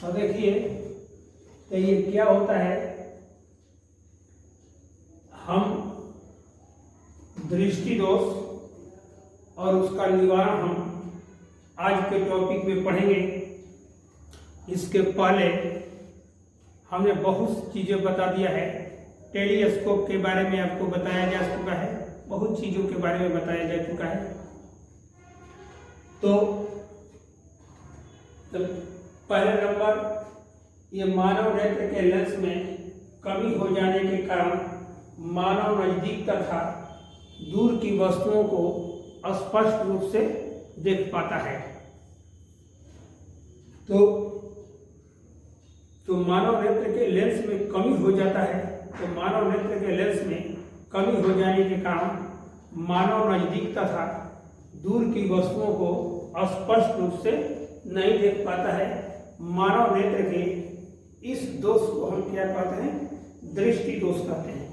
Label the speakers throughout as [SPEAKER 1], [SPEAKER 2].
[SPEAKER 1] तो देखिए, तो ये क्या होता है, हम दृष्टि दोष और उसका निवारण हम आज के टॉपिक में पढ़ेंगे। इसके पहले हमने बहुत चीज़ें बता दिया है। टेलीस्कोप के बारे में आपको बताया जा चुका है, बहुत चीज़ों के बारे में बताया जा चुका है। तो पहले नंबर, ये मानव नेत्र के लेंस में कमी हो जाने के कारण मानव नजदीक तथा दूर की वस्तुओं को स्पष्ट रूप से देख पाता है। तो मानव नेत्र के लेंस में कमी हो जाता है। तो मानव नेत्र के लेंस में कमी हो जाने के कारण मानव नजदीक तथा दूर की वस्तुओं को स्पष्ट रूप से नहीं देख पाता है। मानव नेत्र के इस दोष को हम क्या कहते हैं, दृष्टि दोष कहते हैं।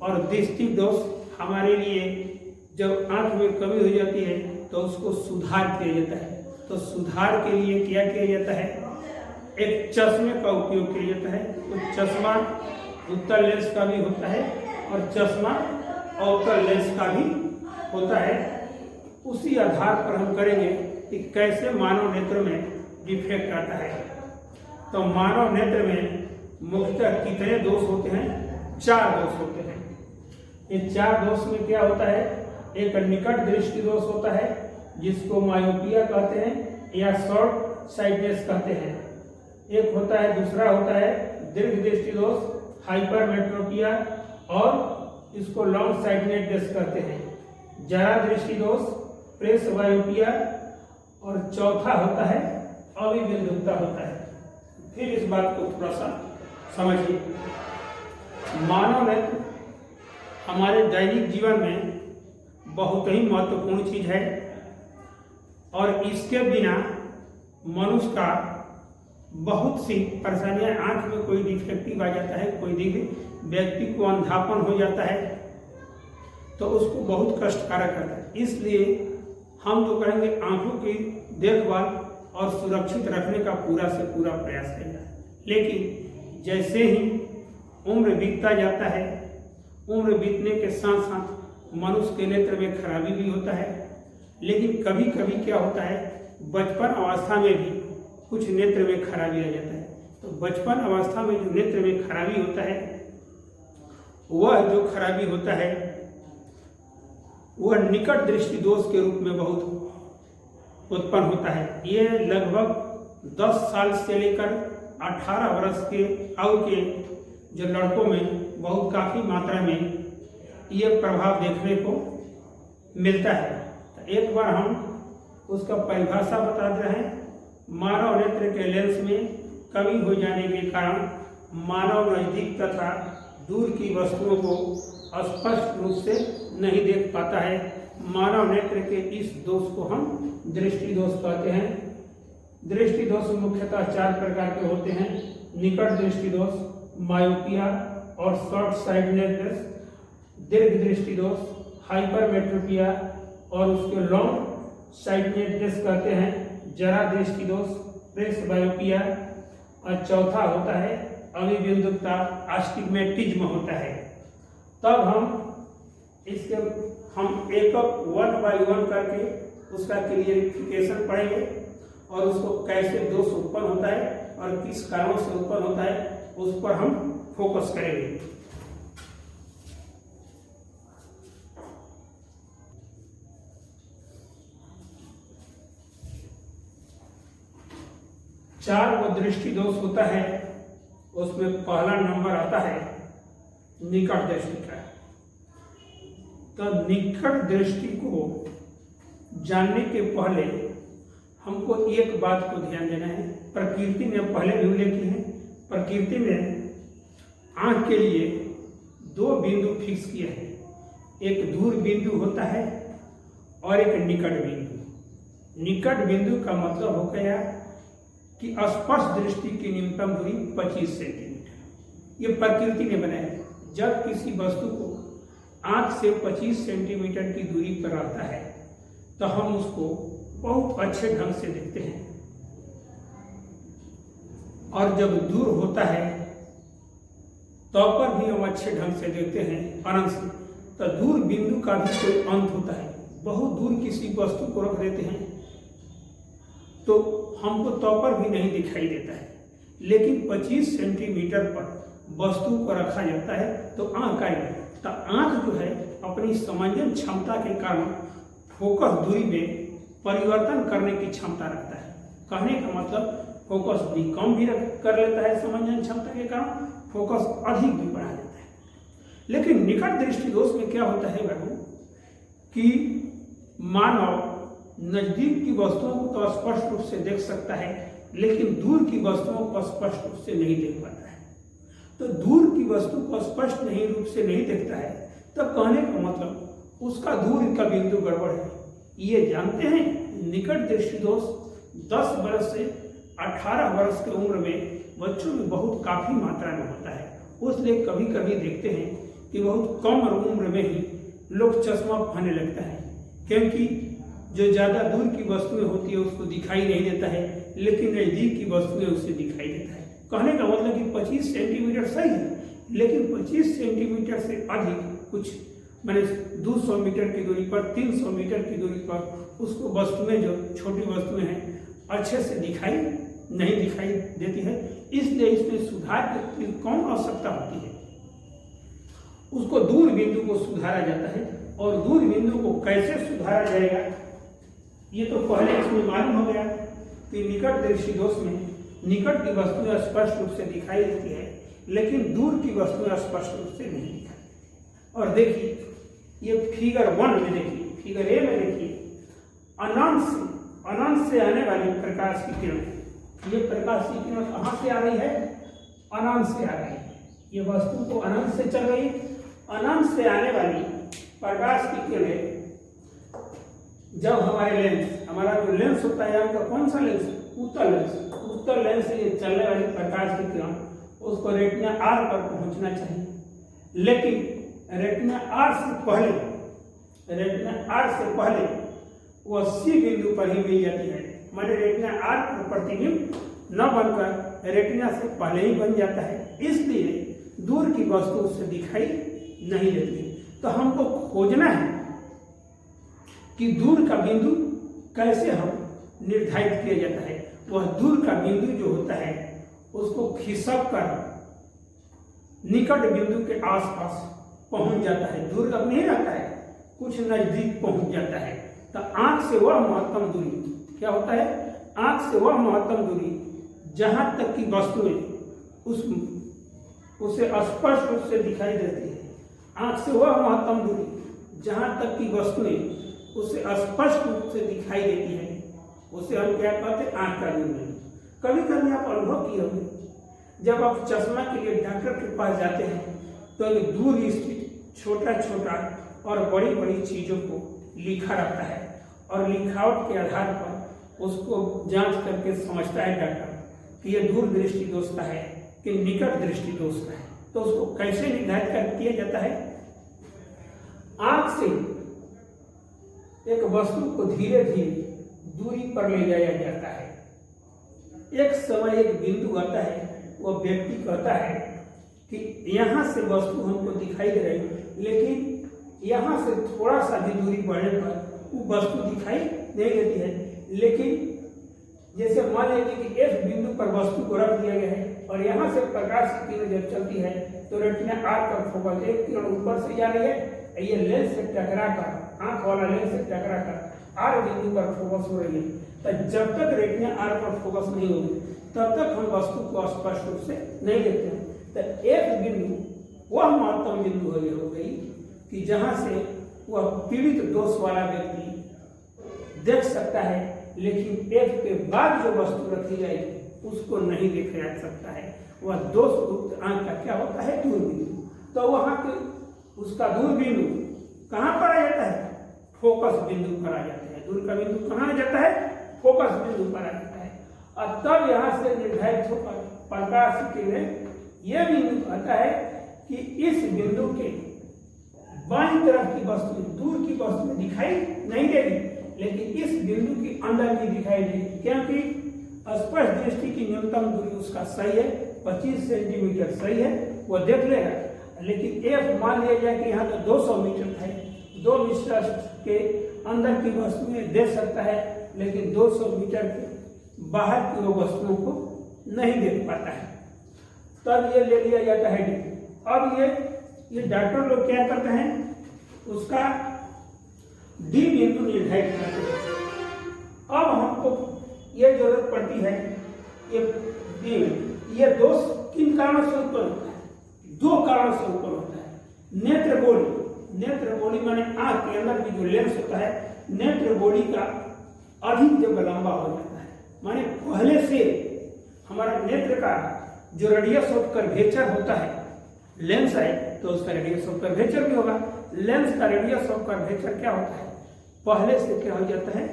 [SPEAKER 1] और दृष्टि दोष हमारे लिए जब आंख में कमी हो जाती है तो उसको सुधार किया जाता है। तो सुधार के लिए क्या किया जाता है, एक चश्मे का उपयोग किया जाता है। तो चश्मा उत्तल लेंस का भी होता है और चश्मा अवतल लेंस का भी होता है। उसी आधार पर हम करेंगे कि कैसे मानव नेत्र में डिफेक्ट आता है। तो मानव नेत्र में मुख्यतः कितने दोष होते हैं, 4 दोष होते हैं। ये 4 दोष में क्या होता है, एक निकट दृष्टि दोष होता है जिसको मायोपिया कहते हैं या शॉर्ट साइटनेस कहते हैं। एक होता है, दूसरा होता है दीर्घ दृष्टि दोष, हाइपरमेट्रोपिया, और इसको लॉन्ग साइटनेस कहते हैं। जरा दृष्टि दोष, प्रेस वायोपिया, और चौथा होता है अविबिंदुता होता है। फिर इस बात को थोड़ा सा समझिए। मानव नेत्र हमारे दैनिक जीवन में बहुत ही महत्वपूर्ण चीज है और इसके बिना मनुष्य का बहुत सी परेशानियां, आंख में कोई डिफेक्टिव आ जाता है, कोई व्यक्ति को अंधापन हो जाता है तो उसको बहुत कष्टकारक होता है। इसलिए हम जो करेंगे, आंखों की देखभाल और सुरक्षित रखने का पूरा से पूरा प्रयास करेंगे। लेकिन जैसे ही उम्र बीतता जाता है, उम्र बीतने के साथ साथ मनुष्य के नेत्र में खराबी भी होता है। लेकिन कभी कभी क्या होता है, बचपन अवस्था में भी कुछ नेत्र में खराबी आ जाता है। तो बचपन अवस्था में जो नेत्र में खराबी होता है, वह जो खराबी होता है वह निकट दृष्टि दोष के रूप में बहुत उत्पन्न होता है। ये लगभग 10 साल से लेकर 18 वर्ष के आयु के जो लड़कों में बहुत काफी मात्रा में ये प्रभाव देखने को मिलता है। तो एक बार हम उसका परिभाषा बता रहे हैं। मानव नेत्र के लेंस में कमी हो जाने के कारण मानव नजदीक तथा दूर की वस्तुओं को स्पष्ट रूप से नहीं देख पाता है। मानव नेत्र के इस दोष को हम दृष्टि दोष कहते हैं। दृष्टि दोष मुख्यतः 4 प्रकार के होते हैं, निकट दृष्टि दोष, मायोपिया और शॉर्ट साइटनेस, दीर्घ दृष्टि दोष, हाइपरमेट्रोपिया, और उसके लॉन्ग साइटनेस कहते हैं, जरा दृष्टि दोष, प्रेस बायोपिया, और चौथा होता है अविबिंदुता, आस्टिग्मेटिज्म होता है। तब हम एक 1 by 1 करके उसका क्लियरिफिकेशन पढ़ेंगे और उसको कैसे दोष उत्पन्न होता है और किस कारणों से उत्पन्न होता है उस पर हम फोकस करेंगे। चार वो दृष्टि दोष होता है, उसमें पहला नंबर आता है निकट दृष्टि का। तो निकट दृष्टि को जानने के पहले हमको एक बात को ध्यान देना है। प्रकृति ने पहले भी उल्लेख की है, प्रकृति ने आंख के लिए 2 बिंदु फिक्स किया है। एक दूर बिंदु होता है और एक निकट बिंदु। निकट बिंदु का मतलब हो गया कि स्पष्ट दृष्टि की न्यूनतम दूरी 25 सेंटीमीटर। ये प्रकृति ने बनाया है। जब किसी वस्तु को आंख से 25 सेंटीमीटर की दूरी पर रहता है तो हम उसको बहुत अच्छे ढंग से देखते हैं। और जब दूर होता है तो पर भी हम अच्छे ढंग से देखते हैं अनंत से, तो दूर बिंदु का भी कोई अंत होता है। बहुत दूर किसी वस्तु को रख देते हैं तो हमको तो पर भी नहीं दिखाई देता है, लेकिन 25 सेंटीमीटर पर वस्तु को रखा जाता है तो आंख आएगा। तो आंख जो है अपनी समंजन क्षमता के कारण फोकस दूरी में परिवर्तन करने की क्षमता रखता है। कहने का मतलब फोकस भी कम भी कर लेता है समंजन क्षमता के कारण, फोकस अधिक भी बढ़ा देता है। लेकिन निकट दृष्टि दोष में क्या होता है बाबू कि मानव नजदीक की वस्तुओं को तो स्पष्ट रूप से देख सकता है, लेकिन दूर की वस्तुओं को स्पष्ट रूप से नहीं देख पाता है। तो दूर की वस्तु को स्पष्ट नहीं रूप से नहीं देखता है, तब कहने का मतलब उसका दूर का बिंदु गड़बड़ है। ये जानते हैं निकट दृष्टि दोष 10 वर्ष से 18 वर्ष की उम्र में बच्चों में बहुत काफी मात्रा में होता है। उसलिए कभी कभी देखते हैं कि बहुत कम उम्र में ही लोग चश्मा पहनने लगता है, क्योंकि जो ज्यादा दूर की वस्तुएं होती है उसको दिखाई नहीं देता है, लेकिन नजदीक की वस्तुएं उसे दिखाई देता है। कहने का मतलब कि 25 सेंटीमीटर सही है, लेकिन 25 सेंटीमीटर से अधिक कुछ मैंने 200 मीटर की दूरी पर, 300 मीटर की दूरी पर उसको वस्तुएं जो छोटी वस्तुएं हैं अच्छे से दिखाई नहीं दिखाई देती है। इसलिए इसमें सुधार की कौन आवश्यकता होती है, उसको दूर बिंदु को सुधारा जाता है। और दूर बिंदु को कैसे सुधारा जाएगा ये तो पहले इसमें मालूम हो गया कि निकट दृष्टि दोष में निकट की वस्तुएं स्पष्ट रूप से दिखाई देती है, लेकिन दूर की वस्तुएं स्पष्ट रूप से नहीं दिखाई। और देखिए ये फिगर 1 में देखिए, फिगर ए में देखिए, अनंत से आने वाली प्रकाश की किरण, ये प्रकाश की किरण कहाँ से आ रही है? अनंत से आ रही है। ये वस्तु तो अनंत से चल रही, अनंत से आने वाली प्रकाश की किरण जब हमारे लेंस, हमारा जो लेंस होता है आपका कौन सा लेंस? उत्तल लेंस से ये चलने वाली प्रकाश की किरण उसको रेटिना आर पर पहुंचना चाहिए, लेकिन रेटिना आर से पहले वो सी बिंदु पर ही मिल जाती है। माने रेटिना आर पर प्रतिबिंब न बनकर रेटिना से पहले ही बन जाता है, इसलिए दूर की वस्तु उससे दिखाई नहीं देती। तो हमको खोजना है कि दूर का बिंदु कैसे हम निर्धारित किया जाता है। वह दूर का बिंदु जो होता है उसको खिसक कर निकट बिंदु के आसपास पहुंच जाता है। दूर तक नहीं रहता है, कुछ नजदीक पहुंच जाता है। तो आंख से वह महत्तम दूरी क्या होता है? आंख से वह महत्तम दूरी जहां तक की वस्तुएं उसे स्पष्ट रूप से दिखाई देती है। आंख से वह महत्तम दूरी जहां तक की वस्तुएं उसे स्पष्ट रूप से दिखाई देती है, उसे हम क्या कहते हैं? आंख का दूरी। कभी कभी आप अनुभव किए होंगे, जब आप चश्मा के लिए डॉक्टर के पास जाते हैं तो दूर स्थित छोटा छोटा और बड़ी बड़ी चीजों को लिखा रहता है, और लिखावट के आधार पर उसको जांच करके समझता है डॉक्टर कि यह दूर दृष्टि दोष का है कि निकट दृष्टि दोष का है। तो उसको कैसे निर्धारित कर किया जाता है? आंख से एक वस्तु को धीरे धीरे दूरी पर ले जाया जाता है। एक समय एक बिंदु आता है, वह व्यक्ति कहता है कि यहाँ से वस्तु हमको दिखाई दे रही है, लेकिन यहाँ से थोड़ा सा भी दूरी बढ़ने पर वो वस्तु दिखाई नहीं देती है। लेकिन जैसे मान लीजिए कि एक बिंदु पर वस्तु को रख दिया गया है और यहाँ से प्रकाश की किरण जब चलती है तो रेटिना आर पर फोकस, एक किरण ऊपर से जा रही है, ये लेंस से टकराकर, आंख वाला लेंस से टकराकर आर बिंदु पर फोकस हो रही है। तो जब तक रेटिना आर पर फोकस नहीं होगी तब तक हम वस्तु को स्पष्ट रूप से नहीं देखते हैं। तो एक बिंदु वह महत्तम बिंदु हो गई कि जहां से वह पीड़ित दोष वाला व्यक्ति देख सकता है, लेकिन एक के बाद जो वस्तु रखी जाएगी उसको नहीं देखा जा सकता है। वह दोष युक्त आंख का क्या होता है? दूर बिंदु। तो वहां के उसका दूर बिंदु कहाँ पर आ जाता है? फोकस बिंदु पर आ जाता है। दूर का बिंदु कहाँ आ जाता है? फोकस बिंदु पर आ जाता है। और तब यहाँ से निर्धारित होकर प्रकाश की किरण यह बिंदु कहता है कि इस बिंदु के बाईं तरफ की वस्तु, दूर की वस्तु दिखाई नहीं देगी, लेकिन इस बिंदु के अंदर भी दिखाई देगी, क्योंकि स्पष्ट दृष्टि की न्यूनतम दूरी उसका सही है, 25 सेंटीमीटर सही है, वो देख लेगा। लेकिन एफ मान लिया जाए कि यहाँ तो 200 मीटर है, 2 मीटर के अंदर की वस्तुएं देख सकता है, लेकिन 200 मीटर के बाहर की वो वस्तुओं को नहीं देख पाता है। तब ये ले लिया जाता है डी। अब ये डॉक्टर लोग क्या करते हैं, उसका डी बिंदु निर्धारित करते हैं। अब हमको ये जरूरत पड़ती है, ये दोष किन कारणों से उत्पन्न होता है? 2 कारणों से उत्पन्न होता है। नेत्र बोली माने आंख के अंदर भी जो लेंस होता है, नेत्र बोली का अधिक जब लंबा हो जाता है, माने पहले से हमारा नेत्र का जो रेडियस ऑफ कर्वेचर होता है, लेंस है तो उसका रेडियस ऑफ कर्वेचर भी होगा। लेंस का रेडियस ऑफ कर्वेचर क्या होता है? पहले से क्या हो जाता है?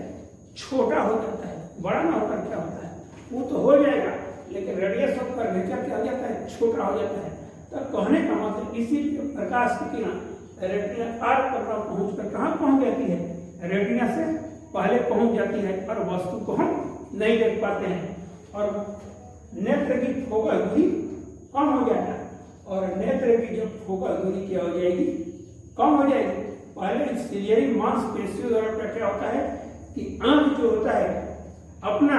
[SPEAKER 1] छोटा हो जाता है। बड़ा ना होकर क्या होता है? वो तो हो जाएगा, लेकिन रेडियस ऑफ कर्वेचर क्या हो जाता है? छोटा हो जाता है। तो कहने का मतलब इसी प्रकाश की किरण रेटिना आर पर पहुंचकर कहाँ पहुंच जाती है? रेटिना से पहले पहुंच जाती है और वस्तु को हम नहीं देख पाते हैं, और नेत्र की फोकल दूरी कम हो जाएगा। और नेत्र की जो फोकल दूरी क्या हो जाएगी? कम हो जाएगी। पहले सिलियरी मांसपेशियों द्वारा क्या होता है कि आंख जो होता है अपना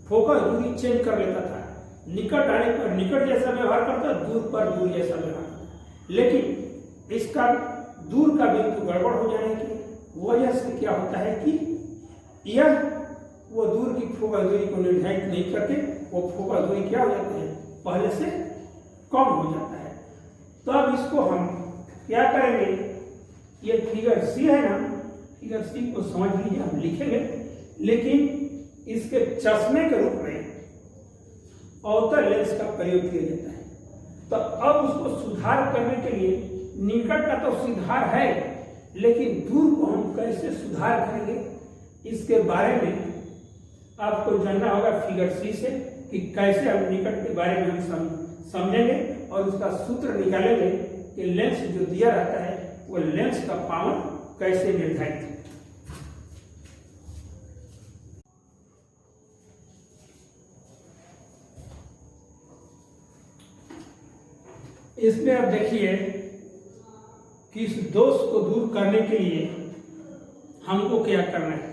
[SPEAKER 1] फोकस दूरी चेंज कर लेता था। निकट आने पर निकट जैसा व्यवहार करता, दूर पर दूर जैसा व्यवहार करता। लेकिन इसका दूर का बिंदु गड़बड़ हो जाने की वजह से क्या होता है कि यह वो दूर की फोकस दूरी को निर्धारित नहीं करके वो फोकस दूरी क्या हो जाती है? पहले से कम हो जाता है। तो अब इसको हम क्या करेंगे? ये फिगर सी है ना, फिगर सी को समझ लीजिए, हम लिखेंगे, लेकिन इसके चश्मे के रूप में अवतल लेंस का प्रयोग किया जाता है। तो अब उसको सुधार करने के लिए निकट का तो सुधार है, लेकिन दूर को हम कैसे सुधार करेंगे, इसके बारे में आपको जानना होगा फिगर सी से, कि कैसे हम निकट के बारे में हम समझेंगे और उसका सूत्र निकालेंगे कि लेंस जो दिया रहता है वो लेंस का पावर कैसे निर्धारित है। इसमें अब देखिए कि इस दोष को दूर करने के लिए हमको क्या करना है।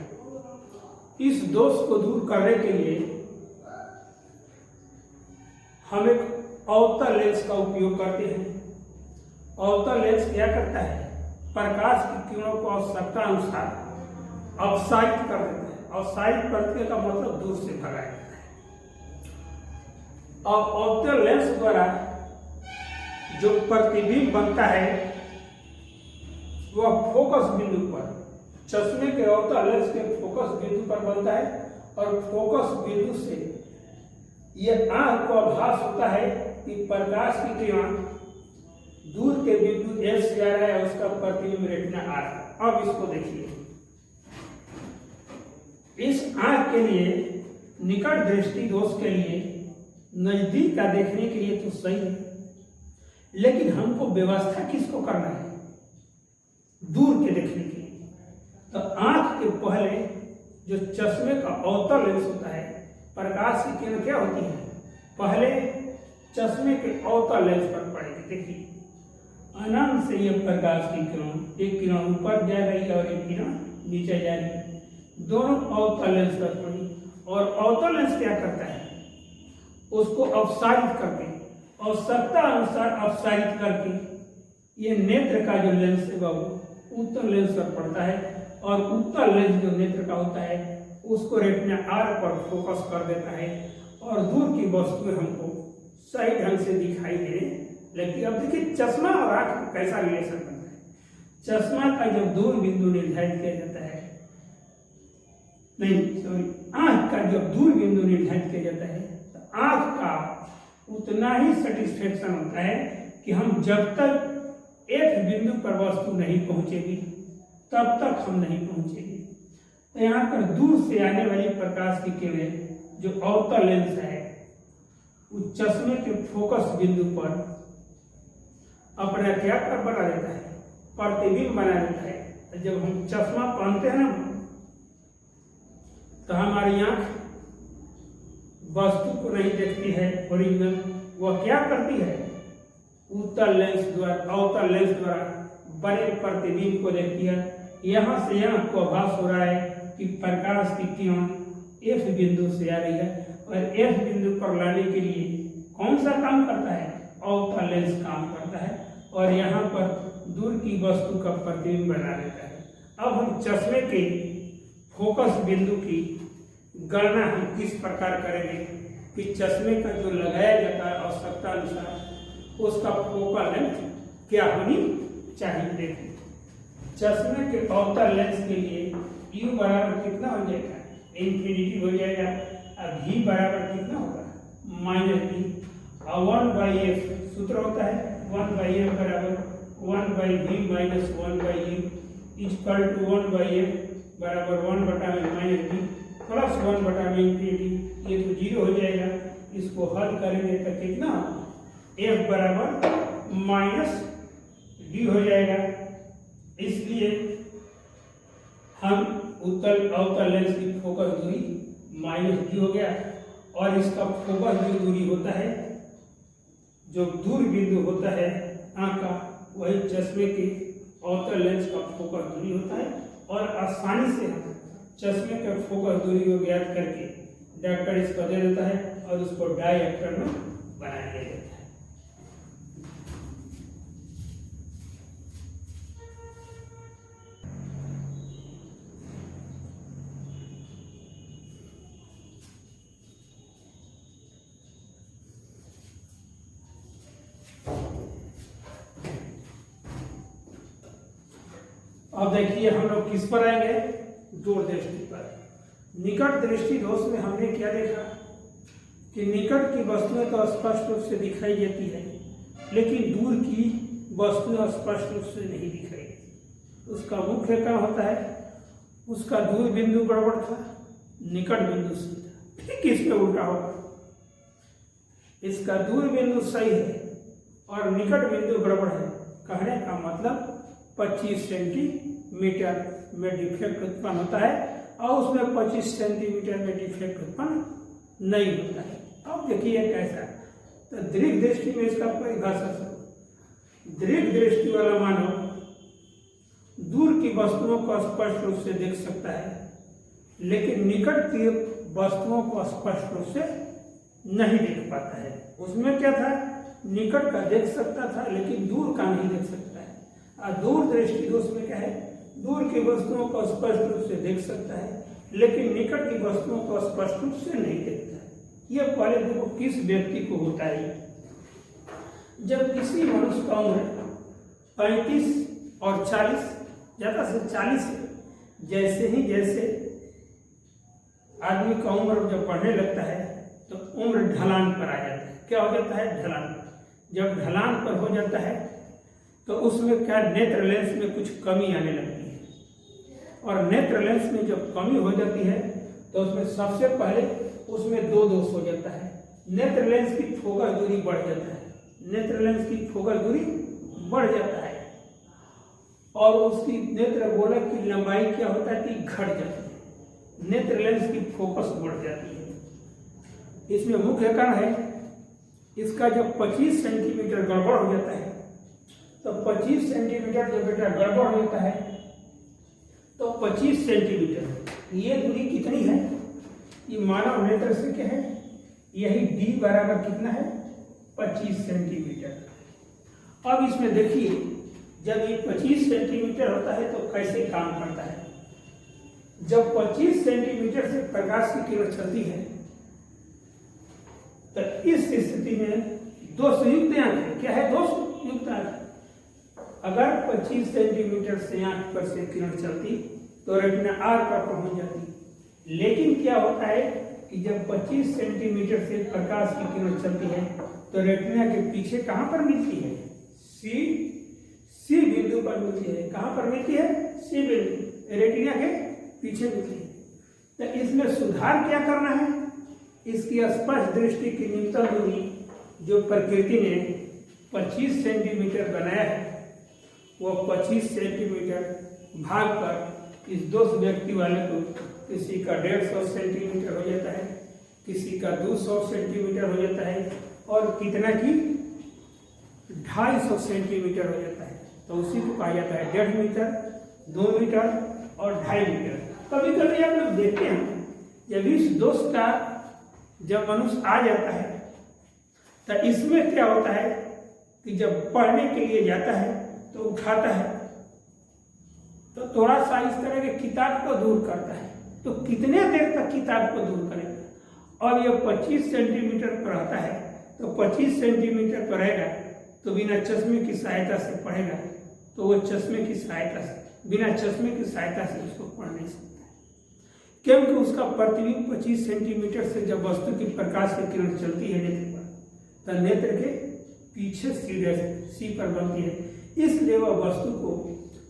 [SPEAKER 1] इस दोष को दूर करने के लिए हम एक अवतल लेंस का उपयोग करते हैं। अवतल लेंस क्या करता है? प्रकाश की किरणों को आवश्यकता अनुसार अपसारित कर देता है। अपसारित करने का मतलब दूर से भगाया जाता है। और अवतल लेंस द्वारा जो प्रतिबिंब बनता है वह फोकस बिंदु पर, चश्मे के अवतल लेंस के फोकस बिंदु पर बनता है, और फोकस बिंदु से यह आंख को आभास होता है कि प्रकाश की किरण दूर के बिंदु एफ से आ रहा है, उसका प्रतिबिंब रेटिना आ रहा है। अब इसको देखिए, इस आंख के लिए निकट दृष्टि दोष के लिए नजदीक का देखने के लिए तो सही है, लेकिन हमको व्यवस्था किसको करना है? दूर के देखने के लिए। तो आंख के पहले जो चश्मे का अवतल लेंस होता है, प्रकाश की किरण क्या होती है? पहले चश्मे के अवतल लेंस पर पड़ेगी। देखिए अनंत से यह प्रकाश की किरण, एक किरण ऊपर जा रही है और एक किरण नीचे जा रही है, दोनों अवतल लेंस पर पड़ी। और अवतल लेंस क्या करता है? उसको अपसारित करके, आवश्यकता अनुसार अपसारित करके ये नेत्र का जो लेंस है वह उत्तल लेंस पर पड़ता है, और उत्तल लेंस जो नेत्र का होता है उसको रेटिना आर पर फोकस कर देता है, और दूर की वस्तुएं हमको सही ढंग से दिखाई देने लगती है। अब देखिए चश्मा और आंख का कैसा रिलेशन बनता है। चश्मा का जब दूर बिंदु निर्धारित किया जाता है, आंख का जब दूर बिंदु निर्धारित किया जाता है, तो आंख का उतना ही सेटिस्फेक्शन होता है कि हम जब तक एक बिंदु पर वस्तु नहीं पहुंचेगी तब तक हम नहीं पहुंचेंगे। तो यहाँ पर दूर से आने वाली प्रकाश की किरणें जो अवतल लेंस है उस चश्मे के फोकस बिंदु पर अपना क्या कर बना देता है? प्रतिबिंब बना देता है। तो जब हम चश्मा पहनते हैं ना, तो हमारी आंख वस्तु को नहीं देखती है ओरिजिनल, वह क्या करती है? उत्तल लेंस द्वारा अवतल लेंस द्वारा बने प्रतिबिंब को देखती है। यहाँ से यहाँ को आभास हो रहा है कि प्रकाश की किरण F बिंदु से आ रही है, और F बिंदु पर लाने के लिए कौन सा काम करता है? अवतल लेंस काम करता है, और यहाँ पर दूर की वस्तु का प्रतिबिंब बना लेता है। अब हम चश्मे के फोकस बिंदु की गणना हम किस प्रकार करेंगे कि चश्मे का जो लगाया जाता है आवश्यकता अनुसार उसका फोकल लेंथ क्या होनी चाहिए। देखिए, चश्मे के अवतल लेंस के लिए U बराबर कितना हो जाएगा? इन्फिनिटी हो जाएगा। अब V बराबर कितना होगा? -B, और 1/f सूत्र होता है 1/f बराबर 1/v minus 1/u equal to 1/f बराबर 1/b प्लस 1/b इन्फिनिटी। ये तो 0 हो जाएगा। इसको हल करेंगे तो कितना? f बराबर -d हो जाएगा। इसलिए हम उत्तल अवतल लेंस की फोकस दूरी -d हो गया, और इसका फोकस जो दूरी होता है, जो दूर बिंदु होता है आँख का, वही चश्मे के अवतल लेंस का फोकस दूरी होता है। और आसानी से हम चश्मे के फोकस दूरी को ज्ञात करके डॉक्टर इसको दे देता है और उसको डायरेक्टर में बना दिया जाता है। अब देखिए हम लोग किस पर आएंगे? दूर दृष्टि पर। निकट दृष्टि दोष में हमने क्या देखा कि निकट की वस्तुएं तो स्पष्ट रूप से दिखाई देती है, लेकिन दूर की वस्तुएं स्पष्ट रूप से नहीं दिखाई देती। उसका मुख्य कारण होता है उसका दूर बिंदु गड़बड़ था, निकट बिंदु सही था। ठीक इसमें उल्टा होगा, इसका दूर बिंदु सही है और निकट बिंदु गड़बड़ है। कहने का मतलब 25 सेंटीमीटर में डिफेक्ट उत्पन्न होता है, और उसमें 25 सेंटीमीटर में डिफेक्ट उत्पन्न नहीं होता है। अब देखिए कैसा, तो दीर्घ दृष्टि में इसका परिभाषा सब। दीर्घ दृष्टि वाला मानव दूर की वस्तुओं को स्पष्ट रूप से देख सकता है, लेकिन निकट की वस्तुओं को स्पष्ट रूप से नहीं देख पाता है। उसमें क्या था? निकट का देख सकता था लेकिन दूर का नहीं देख सकता है। और दूर दृष्टि दोष में क्या है? दूर की वस्तुओं को स्पष्ट रूप से देख सकता है, लेकिन निकट की वस्तुओं को स्पष्ट रूप से नहीं देखता है। यह पहले देखो किस व्यक्ति को होता है। जब किसी मनुष्य का उम्र 35 और 40, ज्यादा से 40 है, जैसे आदमी का उम्र जब बढ़ने लगता है तो उम्र ढलान पर आ जाता है। क्या हो जाता है? ढलान पर। जब ढलान पर हो जाता है तो उसमें क्या, नेत्र लेंस में कुछ कमी आने लगती है, और नेत्र लेंस में जब कमी हो जाती है तो उसमें सबसे पहले उसमें दो दोष हो जाता है। नेत्र लेंस की फोकस दूरी बढ़ जाता है, नेत्र लेंस की फोकस दूरी बढ़ जाता है, और उसकी नेत्र गोलक की लंबाई क्या होता है कि घट जाती है। नेत्र लेंस की फोकस बढ़ जाती है। इसमें मुख्य कारण है इसका जब 25 सेंटीमीटर गड़बड़ हो जाता है, तो 25 सेंटीमीटर जब बेटा गड़बड़ होता है तो 25 सेंटीमीटर ये दूरी कितनी है? ये मानव नेत्र से क्या है? यही d बराबर कितना है? 25 सेंटीमीटर। अब इसमें देखिए जब ये 25 सेंटीमीटर होता है तो कैसे काम करता है। जब 25 सेंटीमीटर से प्रकाश की किरण चलती है तो इस स्थिति में दो संयुक्त आंख है। क्या है? दो संयुक्त आंख। अगर 25 सेंटीमीटर से आंख पर से किरण चलती तो रेटिना आर पर पहुंच जाती। लेकिन क्या होता है कि जब 25 सेंटीमीटर से प्रकाश की किरण चलती है तो रेटिना के पीछे कहां पर मिलती है? सी बिंदु पर मिलती है। कहां पर मिलती है? सी बिंदु, रेटिना के पीछे मिलती है। तो इसमें सुधार क्या करना है? इसकी स्पष्ट दृष्टि की न्यूनतम दूरी जो प्रकृति ने 25 सेंटीमीटर बनाया है, वो 25 सेंटीमीटर भाग कर इस दोष व्यक्ति वाले को किसी का 150 सेंटीमीटर हो जाता है, किसी का 200 सेंटीमीटर हो जाता है और कितना की 250 सेंटीमीटर हो जाता है। तो उसी को कहा जाता है 1.5 मीटर, 2 मीटर और 2.5 मीटर। कभी कभी आप लोग देखते हैं जब इस दोष का जब मनुष्य आ जाता है तो इसमें क्या होता है कि जब पढ़ने के लिए जाता है तो उठाता है तो थोड़ा सा इस तरह के किताब को दूर करता है। तो कितने देर तक किताब को दूर करेगा? और यह 25 सेंटीमीटर पर रहता है तो 25 सेंटीमीटर पर रहेगा तो बिना चश्मे की सहायता से पढ़ेगा तो वो चश्मे की सहायता से बिना चश्मे की सहायता से उसको पढ़ नहीं सकता है, क्योंकि उसका प्रतिबिंब 25 सेंटीमीटर से जब वस्तु की प्रकाश की किरण चलती है नेत्र पर तो नेत्र के पीछे सी पर बनती है, इसलिए वह वस्तु को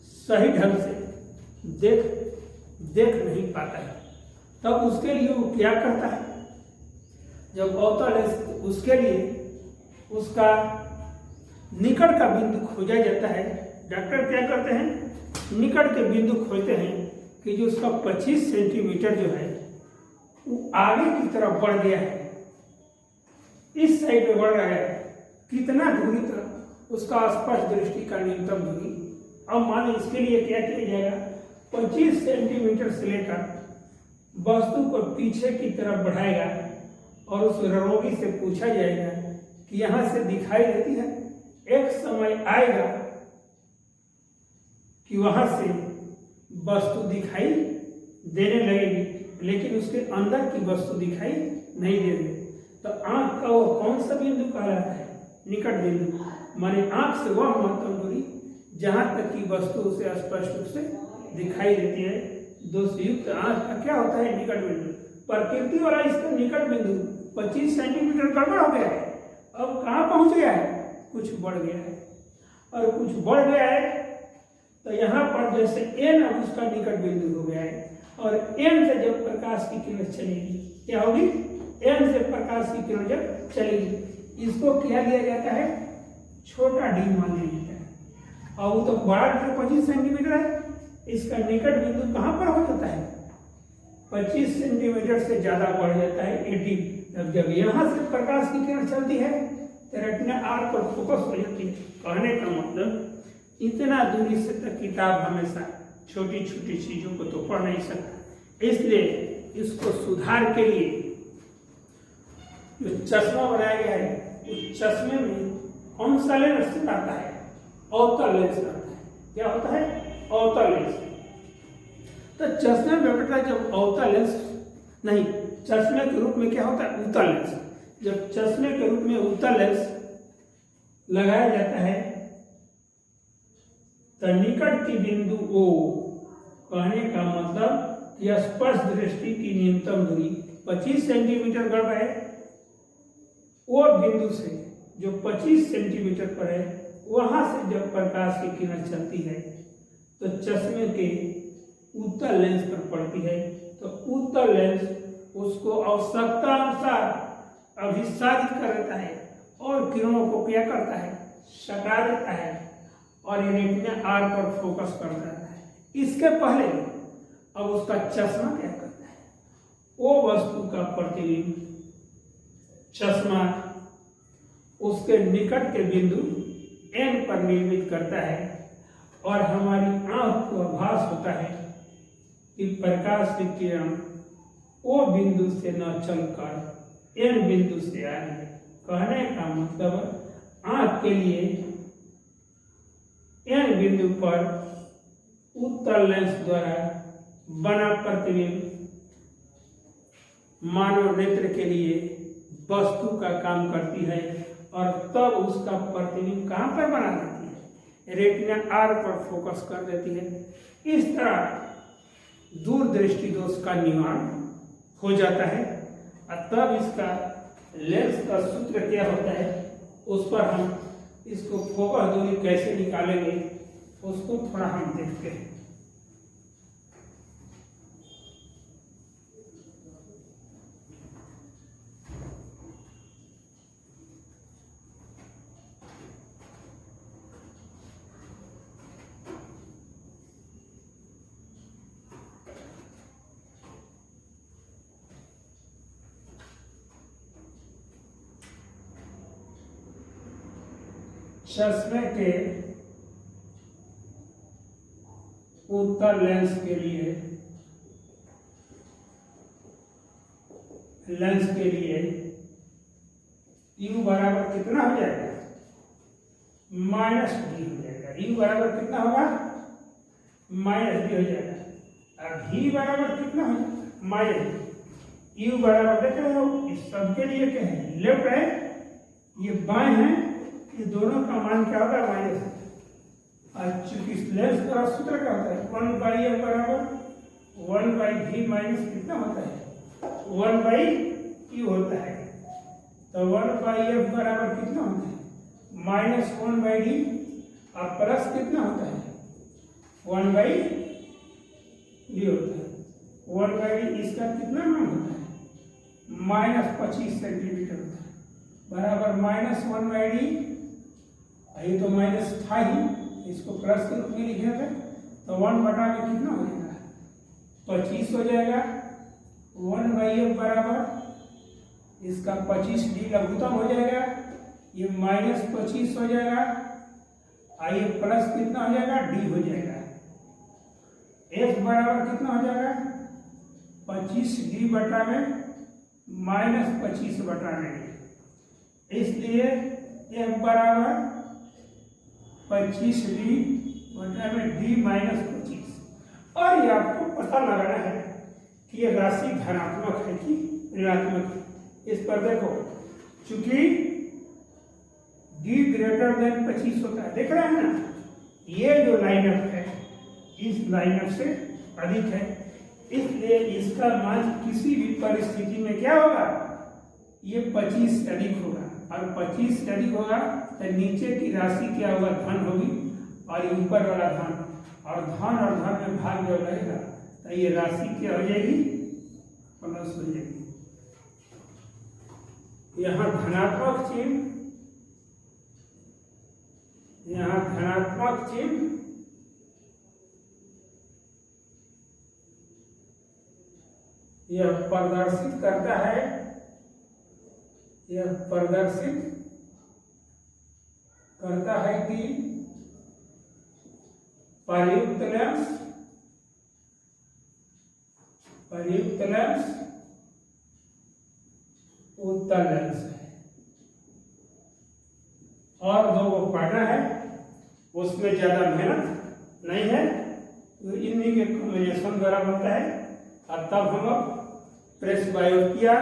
[SPEAKER 1] सही ढंग से देख नहीं पाता है। तब उसके लिए वो क्या करता है? जब अवतल है उसके लिए उसका निकट का बिंदु खोजा जाता है। डॉक्टर क्या करते हैं? निकट के बिंदु खोजते हैं कि जो उसका 25 सेंटीमीटर जो है वो आगे की तरफ बढ़ गया है, इस साइड में बढ़ रहा है, कितना दूरी तक उसका स्पष्ट दृष्टि का न्यूनतम दूरी। अब मान इसके लिए क्या किया जाएगा? 25 सेंटीमीटर से लेकर वस्तु को पीछे की तरफ बढ़ाएगा और उस रोगी से पूछा जाएगा कि यहां से दिखाई देती है? एक समय आएगा कि वहां से वस्तु दिखाई देने लगेगी लेकिन उसके अंदर की वस्तु दिखाई नहीं देगी। तो आंख का वो कौन सा बिंदु कहलाता है? निकट बिंदु। माने आंख से वह महत्तम दूरी जहां तक की वस्तु उसे स्पष्ट रूप से दिखाई देती है। दोषयुक्त आंख का क्या होता है? निकट बिंदु। प्रकृति वाला इसका निकट बिंदु 25 सेंटीमीटर गड़बड़ हो गया है, अब कहाँ पहुंच गया है? कुछ बढ़ गया है, और कुछ बढ़ गया है तो यहाँ पर जैसे एन अब उसका निकट बिंदु हो गया है और एन से जब प्रकाश की किरण चलेगी क्या होगी? एन से प्रकाश की किरण जब चलेगी इसको क्या लिया जाता है? छोटा डी मान लिया जाता है। और वो तो बड़ा 25 सेंटीमीटर है, इसका निकट बिंदु कहाँ पर हो जाता है? 25 सेंटीमीटर से ज्यादा बढ़ जाता है 80। तब जब यहाँ से प्रकाश की किरण चलती है तो रेटिना आर पर फोकस हो जाती है। कहने का मतलब इतना दूरी से तक किताब हमेशा छोटी छोटी चीजों को तो पढ़ नहीं सकता, इसलिए इसको सुधार के लिए जो चश्मा बनाया गया है उस चश्मे में कौन सा लेंस आता है? अवतल लेंस आता है। क्या होता है? अवतल लेंस। तो चश्मे में बेटा जब अवतल लेंस नहीं, चश्मे के रूप में क्या होता है? उत्तल लेंस। जब चश्मे के रूप में उत्तल लेंस लगाया जाता है तो निकट की बिंदु O, कहने का मतलब यह स्पर्श दृष्टि की न्यूनतम दूरी 25 सेंटीमीटर गड़ है, वो बिंदु से जो 25 सेंटीमीटर पर है वहां से जब प्रकाश की किरण चलती है तो चश्मे के उत्तल लेंस पर पड़ती है। तो उत्तल लेंस उसको आवश्यकता अनुसार अभिसारित कर देता है और किरणों को क्या करता है? सटा देता है और ये रेटिना आर पर फोकस कर देता है। इसके पहले अब उसका चश्मा क्या करता है? वो वस्तु का प्रतिबिंब चश्मा उसके निकट के बिंदु एन पर निर्मित करता है और हमारी आंख को आभास होता है कि प्रकाश की किरण वो बिंदु से न चलकर एन बिंदु से आ रही है। कहने का मतलब आंख के लिए एन बिंदु पर उत्तल लेंस द्वारा बना प्रतिबिंब मानव नेत्र के लिए वस्तु का काम करती है और तब उसका प्रतिबिंब कहाँ पर बना देती है? रेटिना आर पर फोकस कर देती है। इस तरह दूरदृष्टि दोष का निवारण हो जाता है और तब इसका लेंस का सूत्र क्या होता है उस पर हम इसको फोकस दूरी कैसे निकालेंगे उसको थोड़ा हम देखते हैं। चश्मे के उत्तल लेंस के लिए U बराबर कितना हो जाएगा? माइनस डी हो जाएगा। U बराबर कितना होगा? माइनस डी हो जाएगा। अब V बराबर कितना हो जाएगा? Minus D. U बराबर देख रहे हो, इस सबके लिए क्या है? लेफ्ट है, ये बाएं है, ये दोनों का मान क्या होगा? माइनस। और चूंकि लेंस का सूत्र क्या होता है? 1/f बराबर 1/v माइनस कितना होता है? 1/q होता है। तो 1/f बराबर कितना होता है? Minus 1/d। और प्लस कितना होता है? 1/d होता है। 1/d इसका कितना मान होता है? माइनस 25 सेंटीमीटर होता है, बराबर माइनस 1/d। ये तो माइनस था ही, इसको प्लस के रूप में लिखे थे, तो 1 बटा में कितना हो जाएगा? 25 हो जाएगा। 1/f बराबर इसका 25d लघुत्तम हो जाएगा, ये माइनस 25 हो जाएगा, और ये प्लस कितना हो जाएगा? d हो जाएगा। f बराबर कितना हो जाएगा? 25d बटा में माइनस 25 बटा में, इसलिए f बराबर 25d बटा में d माइनस 25। और ये आपको पता लगाना है कि ये राशि धनात्मक है कि ऋणात्मक है। इस पर देखो, चूंकि d ग्रेटर देन 25 होता है, देख रहे हैं ना, ये जो लाइनअप है इस लाइनअप से अधिक है, इसलिए इसका मान किसी भी परिस्थिति में क्या होगा? ये 25 से अधिक होगा। और 25 से अधिक होगा तो नीचे की राशि क्या होगा? धन होगी, और ऊपर वाला धन, और धन और धन में भाग जो रहेगा तो ये राशि क्या हो जाएगी? प्लस हो जाएगी। यहाँ धनात्मक चिन्ह, यहाँ धनात्मक चिन्ह यह प्रदर्शित करता है, यह प्रदर्शित करता है कि प्रयुक्त लेंस उत्तल लेंस है। और दो को पढ़ना है, उसमें ज्यादा मेहनत नहीं है, तो इन्हीं के कॉम्बिनेशन द्वारा बनता है। और तब हम लोग प्रेस बायोपिया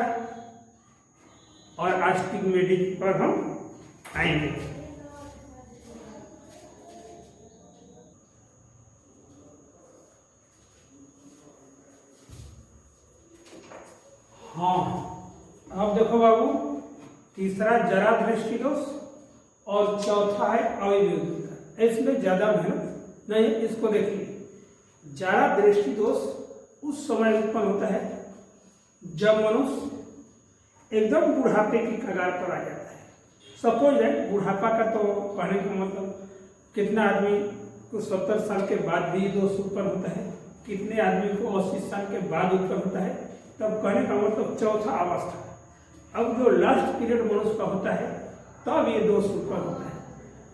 [SPEAKER 1] और आस्टिग्मेटिक पर हम आएंगे। हाँ, अब देखो बाबू, तीसरा जरा दृष्टि दोष और चौथा है अवैध। इसमें ज्यादा मेहनत नहीं, इसको देखिए। जरा दृष्टि दोष उस समय उत्पन्न होता है जब मनुष्य एकदम बुढ़ापे की कगार पर आ जाता है। सपोज है, बुढ़ापा का तो कहने का मतलब कितना आदमी को 70 साल के बाद भी दोष उत्पन्न होता है, कितने आदमी को 80 साल के बाद उत्पन्न होता है, तब कहने का मतलब चौथा अवस्था। अब जो लास्ट पीरियड मनुष्य का होता है तब ये दोष उत्पन्न होता है।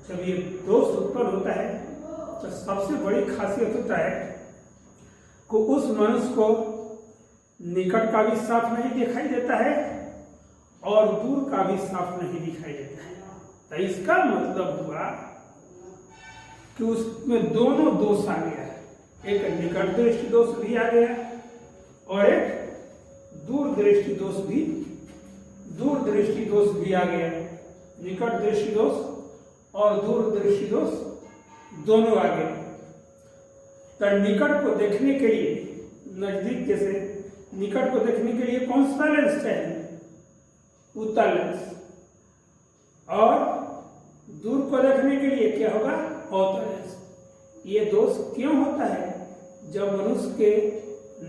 [SPEAKER 1] जब ये दोष उत्पन्न होता है तो सबसे बड़ी खासियत होता है कि उस मनुष्य को निकट का भी साफ नहीं दिखाई देता है और दूर का भी साफ नहीं दिखाई देता है। तो इसका मतलब हुआ कि उसमें दोनों दोष आ गया है, एक निकट दृष्टि दोष भी आ गया और एक दूर दृष्टि दोष भी आ गया। निकट दृष्टि दोष और दूर दृष्टि दोष दोनों आ गए। तो निकट को देखने के लिए, नजदीक जैसे निकट को देखने के लिए कौन सा लेंस चाहिए? उत्तल लेंस। और दूर को देखने के लिए क्या होगा? अवतल लेंस। ये दोष क्यों होता है? जब मनुष्य के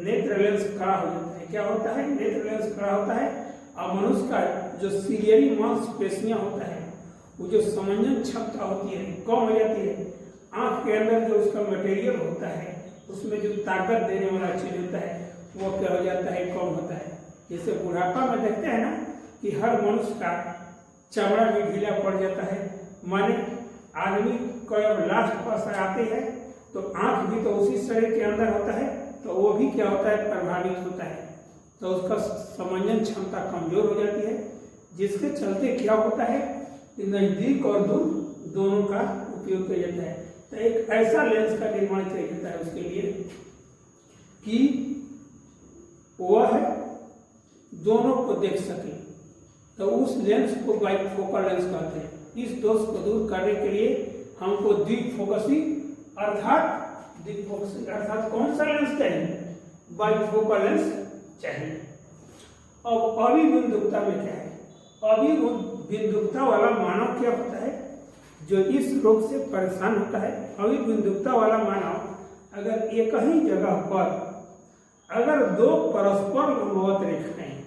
[SPEAKER 1] नेत्र लेंस खड़ा हो जाता है। क्या होता है? नेत्र लेंस खड़ा होता है और मनुष्य का जो सीलियरी मांसपेशियां होता है, वो जो समंजन क्षमता होती है कम हो जाती है। आंख के अंदर जो उसका मटेरियल होता है, उसमें जो ताकत देने वाला चीज होता है, वो क्या हो जाता है? कम होता है। जैसे बुढ़ापा में देखते हैं ना कि हर मनुष्य का चमड़ा भी ढीला पड़ जाता है, माने आदमी को लास्ट पास आते हैं तो आंख भी तो उसी शरीर के अंदर होता है, तो वो भी क्या होता है, प्रभावित होता है, तो उसका समंजन क्षमता कमजोर हो जाती है, जिसके चलते क्या होता है कि नजदीक और दूर दोनों का उपयोग किया जाता है। तो एक ऐसा लेंस का निर्माण किया जाता है उसके लिए कि वह दोनों को देख सके, तो उस लेंस को बाइफोकल लेंस कहते हैं। इस दोष को दूर करने के लिए हमको द्विफोकसी अर्थात कौन सा लेंस चाहिए, बाइफोकल लेंस चाहिए। अब अभिबिंदुकता में क्या है, अभिबिंदुकता वाला मानव क्या होता है, जो इस रोग से परेशान होता है। अभिबिंदुकता वाला मानव अगर एक ही जगह पर अगर दो परस्पर लंबवत रेखाएं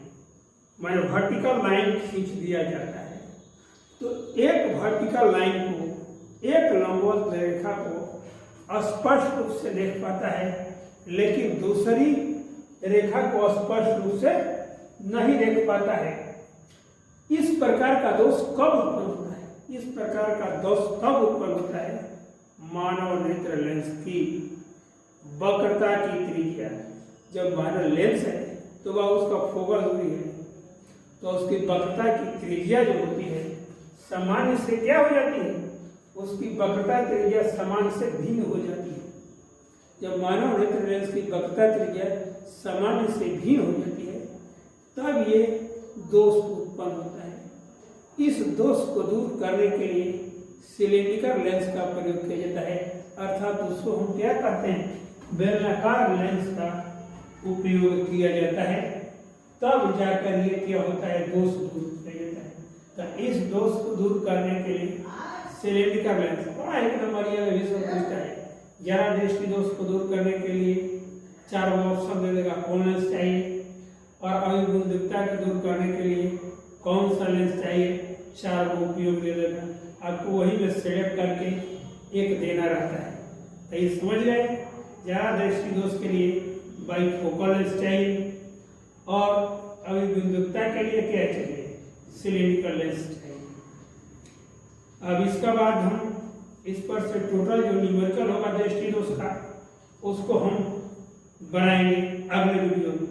[SPEAKER 1] माने वर्टिकल लाइन खींच दिया जाता है, तो एक वर्टिकल लाइन को, एक लंबवत रेखा को स्पष्ट रूप से देख पाता है, लेकिन दूसरी रेखा को स्पष्ट रूप से नहीं देख पाता है। इस प्रकार का दोष कब उत्पन्न होता है, इस प्रकार का दोष तब उत्पन्न होता है मानव नेत्र लेंस की वक्रता की त्रिज्या। जब मानव लेंस है तो वह उसका फोकस दूरी है, तो उसकी वक्रता की त्रिज्या जो होती है सामान्य से क्या हो जाती है, उसकी वक्रता त्रिज्या सामान्य से भिन्न हो जाती है। जब मानव नेत्र लेंस की वक्रता त्रिज्या सामान्य से भिन्न हो जाती है तब ये दोष उत्पन्न होता है। इस दोष को दूर करने के लिए सिलिंड्रिकल लेंस का प्रयोग किया जाता है, अर्थात उसको हम क्या कहते हैं, बेलनाकार लेंस का उपयोग किया जाता है, तब जाकर ये क्या होता है, दोष दूर किया जाता है। तो इस दोष को दूर करने के लिए सिलिंड्रिकल लेंस बड़ा एक नंबर ये विषय पूछता है। ज्यादा दृष्टि दोष को दूर करने के लिए 4 ऑप्शन दे देगा, कौन लेंस चाहिए, और अभिबिंदुकता को दूर करने के लिए कौन सा लेंस चाहिए, 4 को उपयोग दे देगा। आपको वही में सेलेक्ट करके एक देना रहता है। तो ये समझ गए, ज्यादा दृष्टि दोष के लिए बाइफोकल लेंस चाहिए और अभिबिंदुकता के लिए क्या चाहिए, सिलिंड्रिकल लेंस चाहिए। अब इसका बाद हम इस पर से टोटल जो न्यूमेरिकल होगा दृष्टि दोष का, उसको हम बनाएंगे अगले वीडियो में।